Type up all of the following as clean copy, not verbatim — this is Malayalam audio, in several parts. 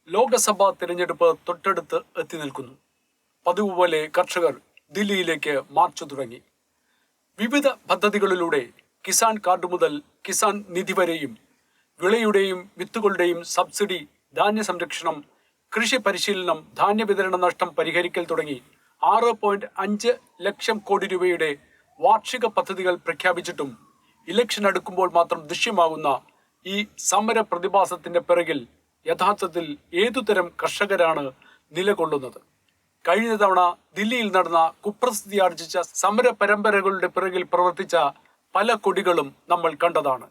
ലോകസഭാ തിരഞ്ഞെടുപ്പ് തൊട്ടടുത്ത് എത്തി നിൽക്കുന്നു. പതിവ് പോലെ കർഷകർ ദില്ലിയിലേക്ക് മാർച്ച് തുടങ്ങി. വിവിധ പദ്ധതികളിലൂടെ കിസാൻ കാർഡ് മുതൽ കിസാൻ നിധി വരെയും വിളയുടെയും വിത്തുകളുടെയും സബ്സിഡി, ധാന്യ സംരക്ഷണം, കൃഷി പരിശീലനം, ധാന്യ വിതരണ നഷ്ടം പരിഹരിക്കൽ തുടങ്ങി 6.5 ലക്ഷം കോടി രൂപയുടെ വാർഷിക പദ്ധതികൾ പ്രഖ്യാപിച്ചിട്ടും ഇലക്ഷൻ അടുക്കുമ്പോൾ മാത്രം ദൃശ്യമാകുന്ന ഈ സമര പ്രതിഭാസത്തിന്റെ പിറകിൽ യഥാർത്ഥത്തിൽ ഏതുതരം കർഷകരാണ് നിലകൊള്ളുന്നത്? കഴിഞ്ഞ തവണ ദില്ലിയിൽ നടന്ന കുപ്രസിദ്ധി ആർജിച്ച സമര പരമ്പരകളുടെ പിറകിൽ പ്രവർത്തിച്ച പല കൊടികളും നമ്മൾ കണ്ടതാണ്.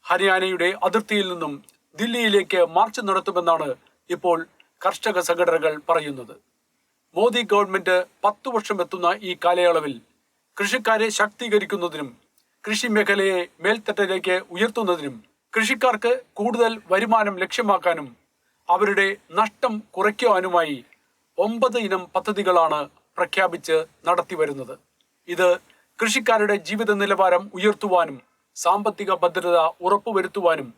ഹരിയാനയുടെ അതിർത്തിയിൽ നിന്നും ദില്ലിയിലേക്ക് മാർച്ച് നടത്തുമെന്നാണ് ഇപ്പോൾ കർഷക സംഘടനകൾ പറയുന്നത്. മോദി ഗവൺമെന്റ് 10 വർഷം എത്തുന്ന ഈ കാലയളവിൽ കൃഷിക്കാരെ ശാക്തീകരിക്കുന്നതിനും കൃഷി മേഖലയെ മേൽത്തട്ടിലേക്ക് ഉയർത്തുന്നതിനും കൃഷിക്കാർക്ക് കൂടുതൽ വരുമാനം ലക്ഷ്യമാക്കാനും അവരുടെ നഷ്ടം കുറയ്ക്കുവാനുമായി 9 ഇനം പദ്ധതികളാണ് പ്രഖ്യാപിച്ച് നടത്തിവരുന്നത്. ഇത് കൃഷിക്കാരുടെ ജീവിത നിലവാരം ഉയർത്തുവാനും സാമ്പത്തിക ഭദ്രത ഉറപ്പുവരുത്തുവാനും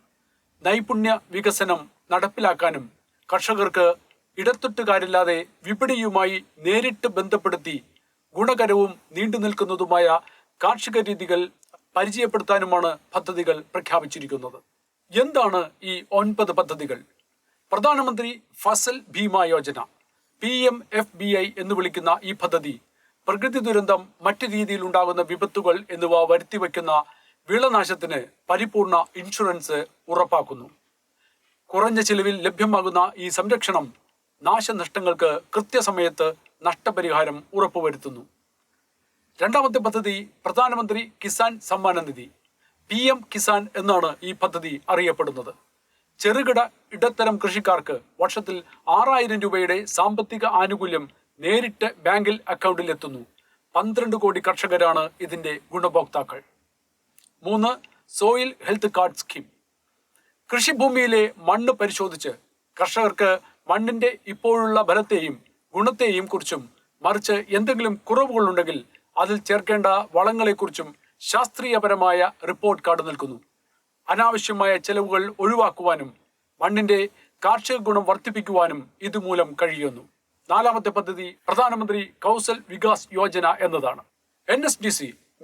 നൈപുണ്യ വികസനം നടപ്പിലാക്കാനും കർഷകർക്ക് ഇടത്തൊട്ടുകാരില്ലാതെ വിപണിയുമായി നേരിട്ട് ബന്ധപ്പെടുത്തി ഗുണകരവും നീണ്ടു നിൽക്കുന്നതുമായ കാർഷിക രീതികൾ പരിചയപ്പെടുത്താനുമാണ് പദ്ധതികൾ പ്രഖ്യാപിച്ചിരിക്കുന്നത്. എന്താണ് ഈ 9 പദ്ധതികൾ? പ്രധാനമന്ത്രി ഫസൽ ഭീമ യോജന, PMFBI എന്ന് വിളിക്കുന്ന ഈ പദ്ധതി പ്രകൃതി ദുരന്തം, മറ്റു രീതിയിൽ ഉണ്ടാകുന്ന വിപത്തുകൾ എന്നിവ വരുത്തിവെക്കുന്ന വിളനാശത്തിന് പരിപൂർണ ഇൻഷുറൻസ് ഉറപ്പാക്കുന്നു. കുറഞ്ഞ ചിലവിൽ ലഭ്യമാകുന്ന ഈ സംരക്ഷണം നാശനഷ്ടങ്ങൾക്ക് കൃത്യസമയത്ത് നഷ്ടപരിഹാരം ഉറപ്പുവരുത്തുന്നു. രണ്ടാമത്തെ പദ്ധതി പ്രധാനമന്ത്രി കിസാൻ സമ്മാന നിധി, PM കിസാൻ എന്നാണ് ഈ പദ്ധതി അറിയപ്പെടുന്നത്. ചെറുകിട ഇടത്തരം കൃഷിക്കാർക്ക് വർഷത്തിൽ 6000 രൂപയുടെ സാമ്പത്തിക ആനുകൂല്യം നേരിട്ട് ബാങ്കിൽ അക്കൗണ്ടിൽ എത്തുന്നു. 12 കോടി കർഷകരാണ് ഇതിന്റെ ഗുണഭോക്താക്കൾ. 3. Soil health card scheme. കൃഷിഭൂമിയിലെ മണ്ണ് പരിശോധിച്ച് കർഷകർക്ക് മണ്ണിന്റെ ഇപ്പോഴുള്ള ബലത്തെയും ഗുണത്തെയും കുറിച്ചും മറിച്ച് എന്തെങ്കിലും കുറവുകളുണ്ടെങ്കിൽ അതിൽ ചേർക്കേണ്ട വളങ്ങളെക്കുറിച്ചും ശാസ്ത്രീയപരമായ റിപ്പോർട്ട് കാർഡ് നൽകുന്നു. അനാവശ്യമായ ചെലവുകൾ ഒഴിവാക്കുവാനും മണ്ണിന്റെ കാർഷിക ഗുണം വർദ്ധിപ്പിക്കുവാനും ഇതുമൂലം കഴിയുന്നു. 4ാമത്തെ പദ്ധതി പ്രധാനമന്ത്രി കൗശൽ വികാസ് യോജന എന്നതാണ്. NSDC,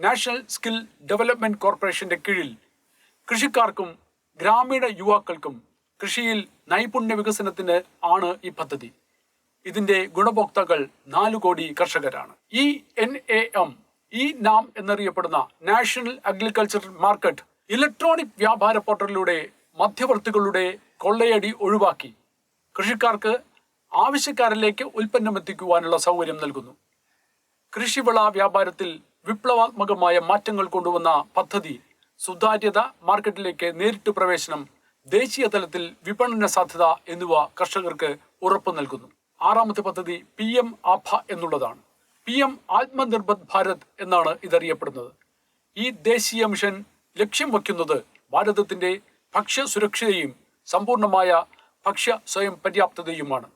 നാഷണൽ സ്കിൽ ഡെവലപ്മെന്റ് കോർപ്പറേഷന്റെ കീഴിൽ കൃഷിക്കാർക്കും ഗ്രാമീണ യുവാക്കൾക്കും കൃഷിയിൽ നൈപുണ്യ വികസനത്തിന് ആണ് ഈ പദ്ധതി. ഇതിന്റെ ഗുണഭോക്താക്കൾ 4 കോടി കർഷകരാണ്. NAM എന്നറിയപ്പെടുന്ന നാഷണൽ അഗ്രികൾച്ചർ മാർക്കറ്റ് ഇലക്ട്രോണിക് വ്യാപാര പോർട്ടലിലൂടെ മധ്യവർത്തികളുടെ കൊള്ളയടി ഒഴിവാക്കി കൃഷിക്കാർക്ക് ആവശ്യക്കാരിലേക്ക് ഉൽപ്പന്നം എത്തിക്കുവാനുള്ള സൗകര്യം നൽകുന്നു. കൃഷിവിള വ്യാപാരത്തിൽ വിപ്ലവാത്മകമായ മാറ്റങ്ങൾ കൊണ്ടുവന്ന പദ്ധതി സുതാര്യത, മാർക്കറ്റിലേക്ക് നേരിട്ട് പ്രവേശനം, ദേശീയ തലത്തിൽ വിപണന സാധ്യത എന്നിവ കർഷകർക്ക് ഉറപ്പു നൽകുന്നു. 6ാമത്തെ പദ്ധതി PM ആഭ എന്നുള്ളതാണ്. PM ആത്മനിർഭർ ഭാരത് എന്നാണ് ഇതറിയപ്പെടുന്നത്. ഈ ദേശീയ മിഷൻ ലക്ഷ്യം വയ്ക്കുന്നത് ഭാരതത്തിന്റെ ഭക്ഷ്യ സുരക്ഷയും സമ്പൂർണമായ ഭക്ഷ്യ സ്വയം പര്യാപ്തതയുമാണ്.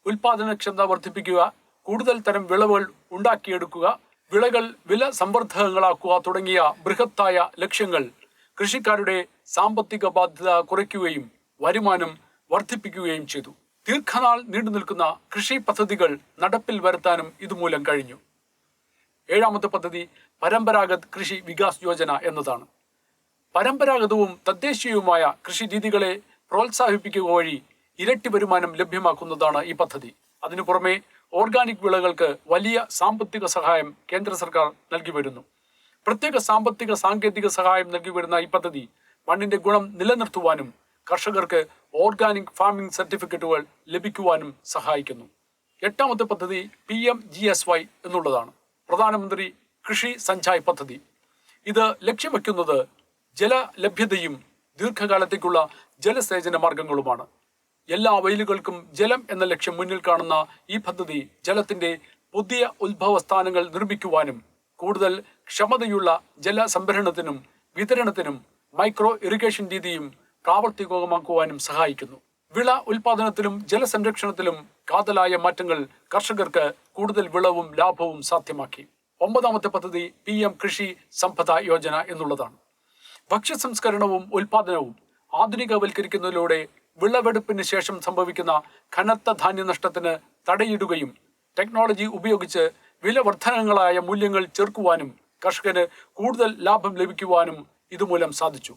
ഉൽപാദനക്ഷമത വർദ്ധിപ്പിക്കുക, കൂടുതൽ തരം വിളവുകൾ ഉണ്ടാക്കിയെടുക്കുക, വിളകൾ വില സംവർദ്ധകങ്ങളാക്കുക തുടങ്ങിയ ബൃഹത്തായ ലക്ഷ്യങ്ങൾ കൃഷിക്കാരുടെ സാമ്പത്തിക ബാധ്യത കുറയ്ക്കുകയും വരുമാനം വർദ്ധിപ്പിക്കുകയും ചെയ്തു. ദീർഘനാൾ നീണ്ടു നിൽക്കുന്ന കൃഷി പദ്ധതികൾ നടപ്പിൽ വരുത്താനും ഇതുമൂലം കഴിഞ്ഞു. 7ാമത്തെ പദ്ധതി പരമ്പരാഗത് കൃഷി വികാസ് യോജന എന്നതാണ്. പരമ്പരാഗതവും തദ്ദേശീയവുമായ കൃഷി രീതികളെ പ്രോത്സാഹിപ്പിക്കുക വഴി ഇരട്ടി വരുമാനം ലഭ്യമാക്കുന്നതാണ് ഈ പദ്ധതി. അതിനു പുറമെ ഓർഗാനിക് വിളകൾക്ക് വലിയ സാമ്പത്തിക സഹായം കേന്ദ്ര സർക്കാർ നൽകി വരുന്നു. പ്രത്യേക സാമ്പത്തിക സാങ്കേതിക സഹായം നൽകി വരുന്ന ഈ പദ്ധതി മണ്ണിന്റെ ഗുണം നിലനിർത്തുവാനും കർഷകർക്ക് ഓർഗാനിക് ഫാമിംഗ് സർട്ടിഫിക്കറ്റുകൾ ലഭിക്കുവാനും സഹായിക്കുന്നു. 8ാമത്തെ പദ്ധതി PMGSY എന്നുള്ളതാണ്. പ്രധാനമന്ത്രി കൃഷി സഞ്ചായ് പദ്ധതി. ഇത് ലക്ഷ്യം വയ്ക്കുന്നത് ജലലഭ്യതയും ദീർഘകാലത്തേക്കുള്ള ജലസേചന മാർഗങ്ങളുമാണ്. എല്ലാ വയലുകൾക്കും ജലം എന്ന ലക്ഷ്യം മുന്നിൽ കാണുന്ന ഈ പദ്ധതി ജലത്തിന്റെ പുതിയ ഉത്ഭവസ്ഥാനങ്ങൾ നിർമ്മിക്കുവാനും കൂടുതൽ ക്ഷമതയുള്ള ജലസംഭരണത്തിനും വിതരണത്തിനും മൈക്രോ ഇറിഗേഷൻ രീതിയും പ്രാവർത്തികമാക്കുവാനും സഹായിക്കുന്നു. വിള ഉൽപാദനത്തിലും ജലസംരക്ഷണത്തിലും കാതലായ മാറ്റങ്ങൾ കർഷകർക്ക് കൂടുതൽ വിളവും ലാഭവും സാധ്യമാക്കി. 9ാമത്തെ പദ്ധതി PM കൃഷി സമ്പദ യോജന എന്നുള്ളതാണ്. ഭക്ഷ്യ സംസ്കരണവും ഉൽപാദനവും ആധുനികവൽക്കരിക്കുന്നതിലൂടെ വിളവെടുപ്പിന് ശേഷം സംഭവിക്കുന്ന കനത്ത ധാന്യനഷ്ടത്തിന് തടയിടുകയും ടെക്നോളജി ഉപയോഗിച്ച് വില വർധനങ്ങളായ മൂല്യങ്ങൾ ചേർക്കുവാനും കർഷകന് കൂടുതൽ ലാഭം ലഭിക്കുവാനും ഇതുമൂലം സാധിച്ചു.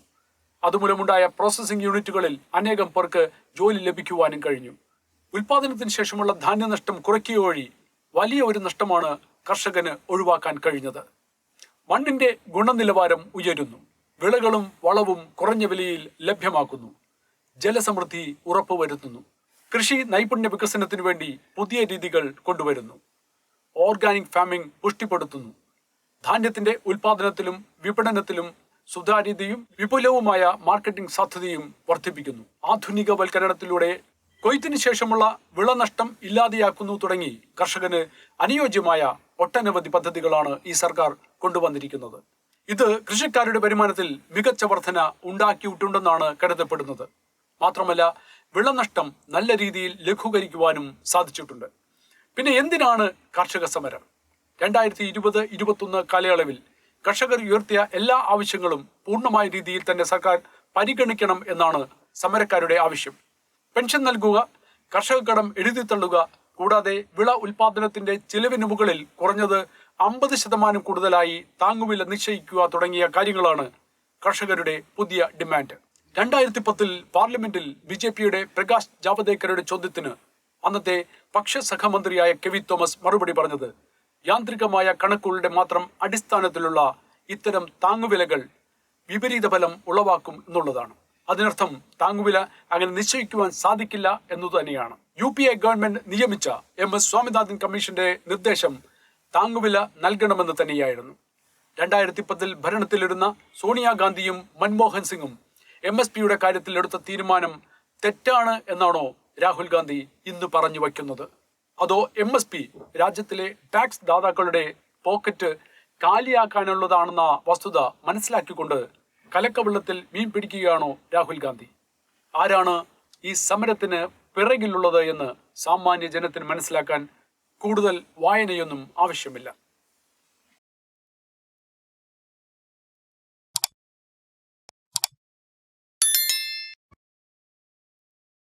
അതുമൂലമുണ്ടായ പ്രോസസ്സിംഗ് യൂണിറ്റുകളിൽ അനേകം പേർക്ക് ജോലി ലഭിക്കുവാനും കഴിഞ്ഞു. ഉൽപാദനത്തിന് ശേഷമുള്ള ധാന്യനഷ്ടം കുറയ്ക്കുക വഴി വലിയ ഒരു നഷ്ടമാണ് കർഷകന് ഒഴിവാക്കാൻ കഴിഞ്ഞത്. മണ്ണിന്റെ ഗുണനിലവാരം ഉയരുന്നു. വിളകളും വളവും കുറഞ്ഞ വിലയിൽ ലഭ്യമാക്കുന്നു. ജലസമൃദ്ധി ഉറപ്പുവരുത്തുന്നു. കൃഷി നൈപുണ്യ വികസനത്തിനു വേണ്ടി പുതിയ രീതികൾ കൊണ്ടുവരുന്നു. Organic farming പുഷ്ടിപ്പെടുത്തുന്നു. ധാന്യത്തിന്റെ ഉൽപാദനത്തിലും വിപണനത്തിലും സുതാര്യതയും വിപുലവുമായ മാർക്കറ്റിംഗ് സാധ്യതയും വർദ്ധിപ്പിക്കുന്നു. ആധുനികവൽക്കരണത്തിലൂടെ കൊയ്ത്തിന് ശേഷമുള്ള വിളനഷ്ടം ഇല്ലാതെയാക്കുന്നു തുടങ്ങി കർഷകന് അനുയോജ്യമായ ഒട്ടനവധി പദ്ധതികളാണ് ഈ സർക്കാർ കൊണ്ടുവന്നിരിക്കുന്നത്. ഇത് കൃഷിക്കാരുടെ വരുമാനത്തിൽ മികച്ച വർധന ഉണ്ടാക്കിയിട്ടുണ്ടെന്നാണ് കരുതപ്പെടുന്നത്. മാത്രമല്ല വിളനഷ്ടം നല്ല രീതിയിൽ ലഘൂകരിക്കുവാനും സാധിച്ചിട്ടുണ്ട്. പിന്നെ എന്തിനാണ് കർഷക സമരം? 2020-21 കാലയളവിൽ കർഷകർ ഉയർത്തിയ എല്ലാ ആവശ്യങ്ങളും പൂർണ്ണമായ രീതിയിൽ തന്നെ സർക്കാർ പരിഗണിക്കണം എന്നാണ് സമരക്കാരുടെ ആവശ്യം. പെൻഷൻ നൽകുക, കർഷക കടം എഴുതിത്തള്ളുക, കൂടാതെ വിള ഉൽപാദനത്തിന്റെ ചിലവിന് മുകളിൽ കുറഞ്ഞത് 50% കൂടുതലായി താങ്ങുവില നിശ്ചയിക്കുക തുടങ്ങിയ കാര്യങ്ങളാണ് കർഷകരുടെ പുതിയ ഡിമാൻഡ്. 2010 പാർലമെന്റിൽ BJPയുടെ പ്രകാശ് ജാവദേക്കറുടെ ചോദ്യത്തിന് അന്നത്തെ ഭക്ഷ്യസഹമന്ത്രിയായ കെവി തോമസ് മറുപടി പറഞ്ഞത്, യാന്ത്രികമായ കണക്കുകളുടെ മാത്രം അടിസ്ഥാനത്തിലുള്ള ഇത്തരം താങ്ങുവിലകൾ വിപരീത ഫലം ഉളവാക്കും എന്നുള്ളതാണ്. അതിനർത്ഥം താങ്ങുവില അങ്ങനെ നിശ്ചയിക്കുവാൻ സാധിക്കില്ല എന്നു തന്നെയാണ്. UPA ഗവൺമെന്റ് നിയമിച്ച MS സ്വാമിനാഥൻ കമ്മീഷന്റെ നിർദ്ദേശം താങ്ങുവില നൽകണമെന്ന് തന്നെയായിരുന്നു. 2010 ഭരണത്തിലിരുന്ന സോണിയാഗാന്ധിയും മൻമോഹൻ സിംഗും MSPയുടെ കാര്യത്തിൽ എടുത്ത തീരുമാനം തെറ്റാണ് എന്നാണോ രാഹുൽ ഗാന്ധി ഇന്ന് പറഞ്ഞു വയ്ക്കുന്നത്? അതോ MSP രാജ്യത്തിലെ ടാക്സ് ദാതാക്കളുടെ പോക്കറ്റ് കാലിയാക്കാനുള്ളതാണെന്ന വസ്തുത മനസ്സിലാക്കിക്കൊണ്ട് കലക്കവെള്ളത്തിൽ മീൻ പിടിക്കുകയാണോ രാഹുൽ ഗാന്ധി? ആരാണ് ഈ സമരത്തിന് പിറകിലുള്ളത് എന്ന് സാമാന്യ ജനത്തിന് മനസ്സിലാക്കാൻ കൂടുതൽ വായനയൊന്നും ആവശ്യമില്ല.